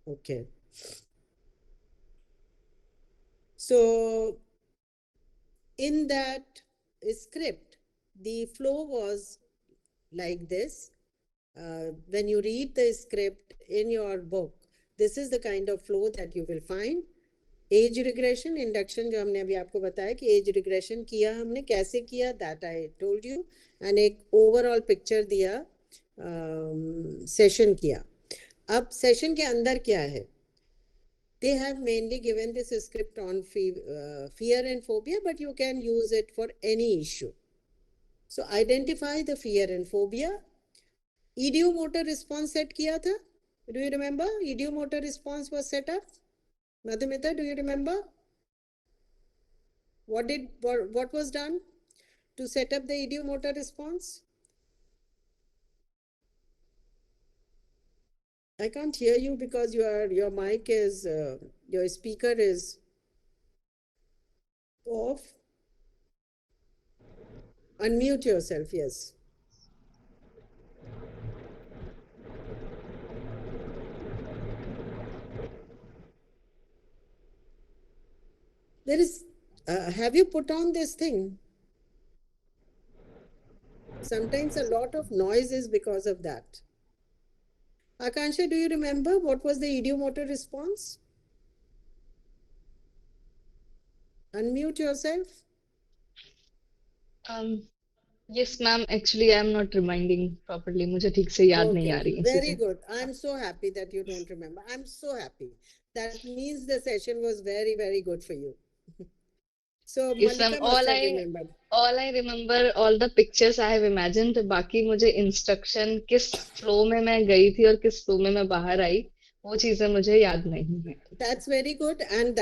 Okay. So in that script, the flow was like this. When you read the script in your book, this is the kind of flow that you will find. As regression induction जो हमने अभी आपको बताया कि as regression किया हमने कैसे किया, that I told you, and एक ओवरऑल पिक्चर दिया सेशन किया. अब सेशन के अंदर क्या है, they have mainly given this script on fear and phobia, but you can use it for any issue. So identify the fear and phobia. Idiomotor response set किया था, do you remember? Idiomotor response was set up. Madhumita, do you remember? What was done to set up the idiomotor response? I can't hear you because your mic is your speaker is off. Unmute yourself. Yes. There is. Have you put on this thing? Sometimes a lot of noise is because of that. Akansha, do you remember what was the idiomotor response? Unmute yourself. Yes, ma'am. Actually, I am not reminding properly. मुझे ठीक से याद नहीं आ रही है Very चीजें. good. I'm so happy that you don't remember. I'm so happy. That means the session was very, very good for you. So Yes, ma'am. Malika must have remembered. All I remember, all the pictures I have imagined. बाकी मुझे instruction किस flow में मैं गई थी और किस flow में मैं बाहर आई, वो चीजें मुझे याद नहीं है. That's very good. And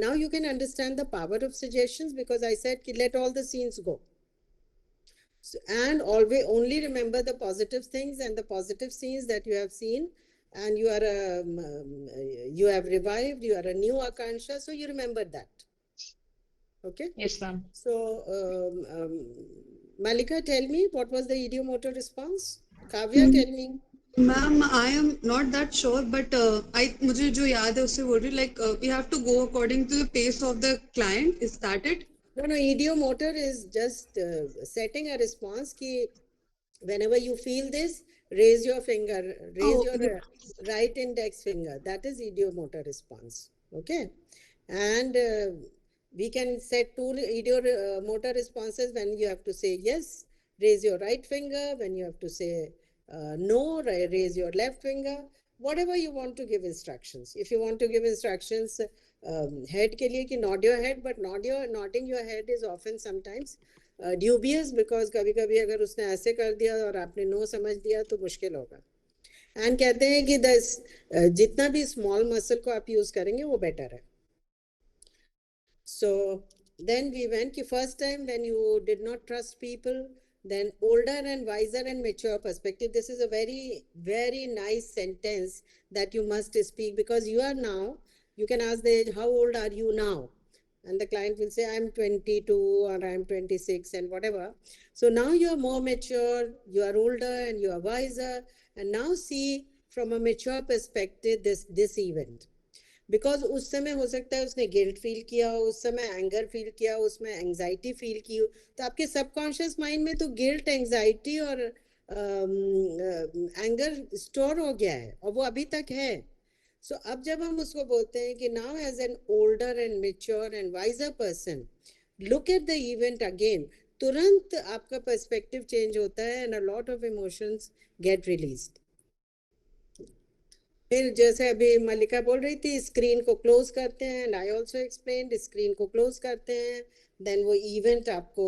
now you can understand the power of suggestions, because I said let all the scenes go. So, and always only remember the positive things and the positive scenes that you have seen, and you are you have revived, you are a new Akansha, so you remember that. Okay. Yes, ma'am. So Malika, tell me, what was the idiomotor response? Kavya, tell me. Ma'am, I am not that sure, but मुझे जो याद है उससे बोल रही, like we have to go according to the pace of the client. Is that it? No, idiomotor is just setting a response ki whenever you feel this, raise your finger, raise your right index finger. That is idiomotor response. Okay. And we can set two idiomotor responses when you have to say yes, raise your right finger. When you have to say no, raise your left finger. Whatever you want to give instructions. If you want to give instructions head के लिए कि nod your head, but nodding your head is often sometimes dubious, because कभी कभी अगर उसने ऐसे कर दिया और आपने no समझ दिया तो मुश्किल होगा. And कहते हैं कि जितना भी small muscle को आप use करेंगे वो better है. So then we went कि first time when you did not trust people, then older and wiser and mature perspective. This is a very, very nice sentence that you must speak, because you are now, you can ask the age, how old are you now? And the client will say, I'm 22 or I'm 26 and whatever. So now you are more mature, you are older and you are wiser. And now see from a mature perspective this event. Because उस समय हो सकता है उसने guilt feel किया हो, उस समय एंगर फील किया हो, उसमें एंग्जाइटी फील की हो, तो आपके सबकॉन्शियस माइंड में तो गिल्ट, एंग्जाइटी और एंगर स्टोर हो गया है और वो अभी तक है. सो अब जब हम उसको बोलते हैं कि now as an older and mature and wiser person look at the event again, तुरंत आपका पर्सपेक्टिव चेंज होता है and a lot of emotions get released. फिर जैसे अभी मल्लिका बोल रही थी, स्क्रीन को क्लोज करते हैं, and I also explain, screen को क्लोज करते हैं, देन वो इवेंट आपको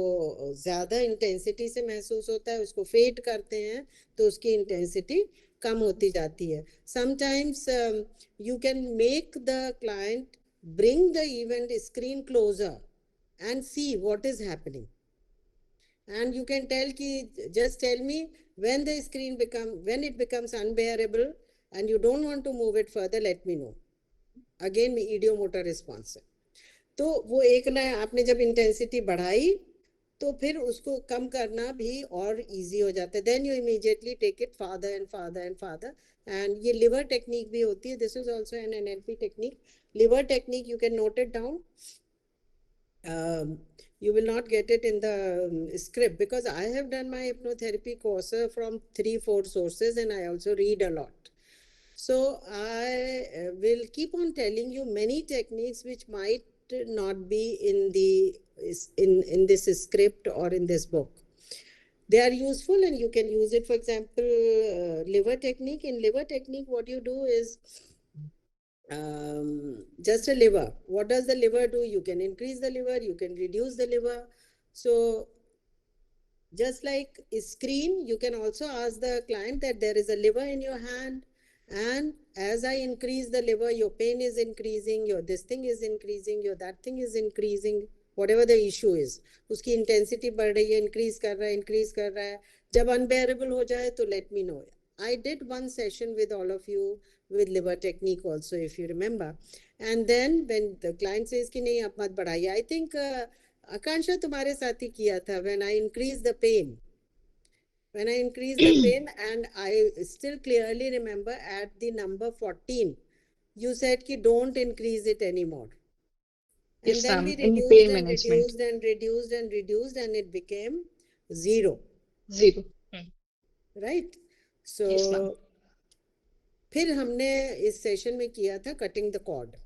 ज़्यादा इंटेंसिटी से महसूस होता है, उसको फेड करते हैं तो उसकी इंटेंसिटी कम होती जाती है. Sometimes you can make the client bring the event screen closer and see what is happening, and you can tell ki just tell me when it becomes unbearable and you don't want to move it further, let me know. Again idiomotor response है. तो वो एक ना आपने जब intensity बढ़ाई तो फिर उसको कम करना भी और इजी हो जाता है. Then you immediately take it farther and farther and farther. And ये लिवर टेक्निक भी होती है. This is also an NLP technique. Liver technique, you can note it down. You will not get it in the script, because I have done my hypnotherapy course from 3-4 sources, and I also read a lot. So I will keep on telling you many techniques which might not be in the in this script or in this book. They are useful and you can use it. For example, liver technique. In liver technique, what you do is just a liver. What does the liver do? You can increase the liver, you can reduce the liver. So just like a screen, you can also ask the client that there is a liver in your hand, and as I increase the liver, your pain is increasing, your this thing is increasing, your that thing is increasing, whatever the issue is. उसकी intensity बढ़ रही है, increase कर रहा है. जब unbearable हो जाए तो let me know. I did one session with all of you with liver technique also, if you remember. And then when the client says कि नहीं आप मत बढ़ाइए, I think Akansha तुम्हारे साथ ही किया था, when I increase the pain. When I increase the pain, and I still clearly remember at the number 14, you said कि don't increase it anymore. And Yes, then ma'am. we In reduced pain and management. reduced and reduced and reduced, and it became 0. 0. Right? Yes, ma'am. So फिर हमने इस session में किया था cutting the cord.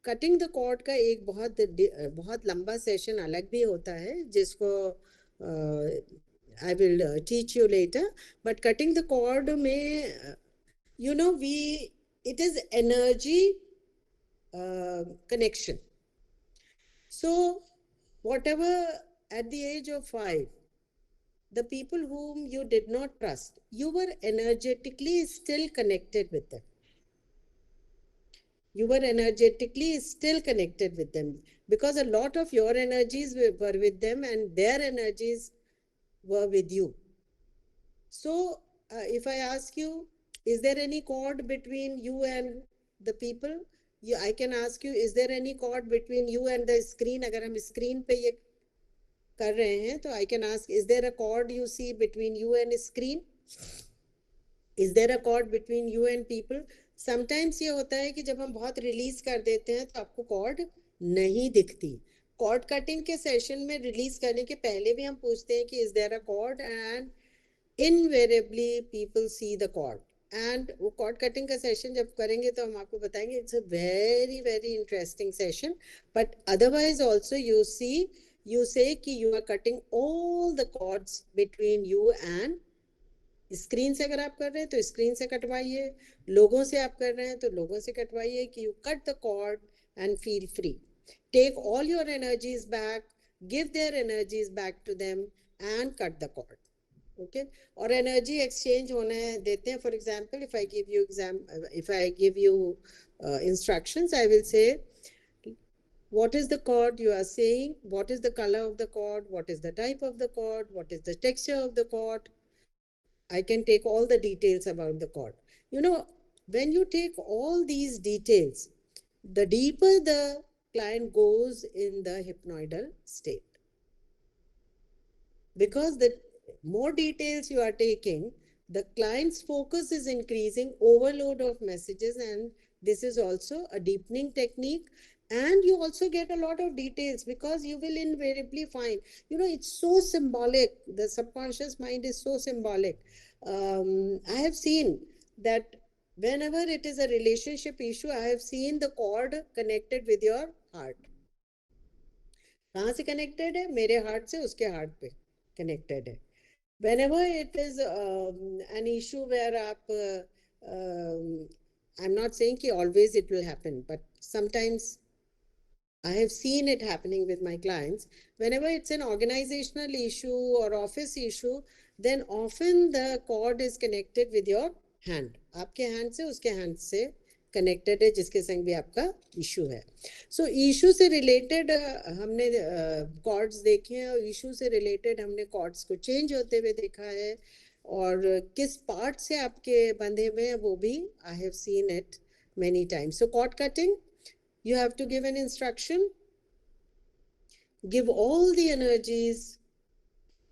Cutting the cord का एक बहुत लंबा सेशन अलग भी होता है, जिसको I will teach you later. But cutting the cord में you know we it is energy connection. So whatever, at the age of 5, the people whom you did not trust, you were energetically still connected with them. You were energetically still connected with them, because a lot of your energies were with them and their energies were with you. So if I ask you, is there any cord between you and the people? I can ask you, is there any cord between you and the screen? अगर हम screen पे ये कर रहे हैं, तो I can ask, is there a cord you see between you and screen? Is there a cord between you and people? Sometimes ये होता है कि जब हम बहुत रिलीज कर देते हैं तो आपको कॉर्ड नहीं दिखती. कॉर्ड कटिंग के सेशन में रिलीज करने के पहले भी हम पूछते हैं कि is there a cord, and invariably people see the cord. And वो कॉर्ड कटिंग का सेशन जब करेंगे तो हम आपको बताएंगे. It's a very very interesting session. But otherwise also you say कि you are cutting all the cords between you and screen से. अगर आप कर रहे हैं तो स्क्रीन से कटवाइए, लोगों से आप कर रहे हैं तो लोगों से कटवाइए. कि you cut the cord and feel free. Take all your energies back, give their energies back to them and cut the cord. Okay. और एनर्जी एक्सचेंज होने देते हैं. For example, if I give you instructions, I will say what is the cord you are saying, what is the color of the cord, what is the type of the cord, what is the texture of the cord. I can take all the details about the cord. You know, when you take all these details, the deeper the client goes in the hypnoidal state. Because the more details you are taking, the client's focus is increasing, overload of messages, and this is also a deepening technique. And you also get a lot of details, because you will invariably find, you know, it's so symbolic. The subconscious mind is so symbolic. I have seen that whenever it is a relationship issue, I have seen the cord connected with your heart. कहाँ से connected है? मेरे heart से उसके heart पे connected है. Whenever it is an issue where आप I'm not saying कि always it will happen, but sometimes I have seen it happening with my clients. Whenever it's an organizational issue or office issue, then often the cord is connected with your hand. आपके hand से उसके hand से connected है, जिसके संग भी आपका issue है. So issue से related हमने cords देखे हैं, और issue से related हमने cords को change होते हुए देखा है, और किस part से आपके बंधे हुए हैं वो भी I have seen it many times. So cord cutting, you have to give an instruction, give all the energies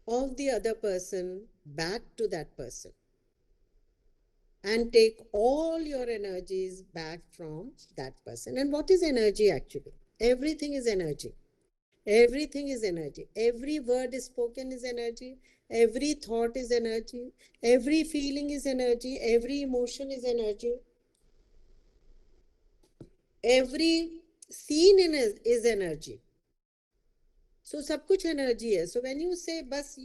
of the other person back to that person, and take all your energies back from that person. And what is energy actually? Everything is energy. Everything is energy. Every word is spoken is energy. Every thought is energy. Every feeling is energy. Every emotion is energy. Every scene is energy. So सब कुछ energy है. So when you say बस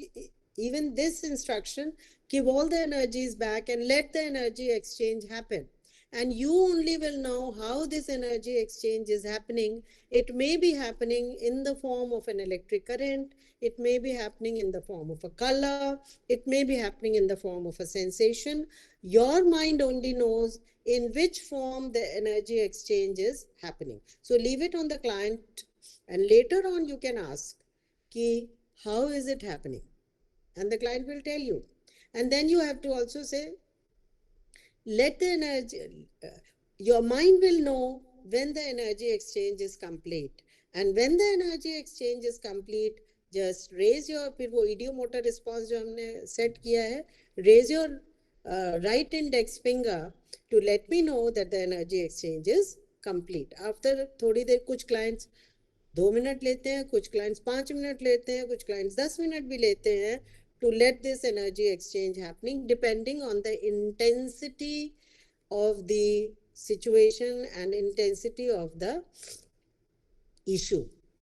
even this instruction, give all the energies back and let the energy exchange happen. And you only will know how this energy exchange is happening. It may be happening in the form of an electric current. It may be happening in the form of a color. It may be happening in the form of a sensation. Your mind only knows in which form the energy exchange is happening. So leave it on the client, and later on you can ask, Ki, how is it happening? And the client will tell you. And then you have to also say, let the energy, your mind will know when the energy exchange is complete. And when the energy exchange is complete, just raise your, फिर वो idiomotor response जो हमने set किया है, raise your right index finger to let me know that the energy exchange is complete. After थोड़ी देर कुछ clients 2 minute लेते हैं, कुछ clients 5 मिनट लेते हैं, कुछ clients 10 मिनट भी लेते हैं, to let this energy exchange happening depending on the intensity of the situation and intensity of the issue.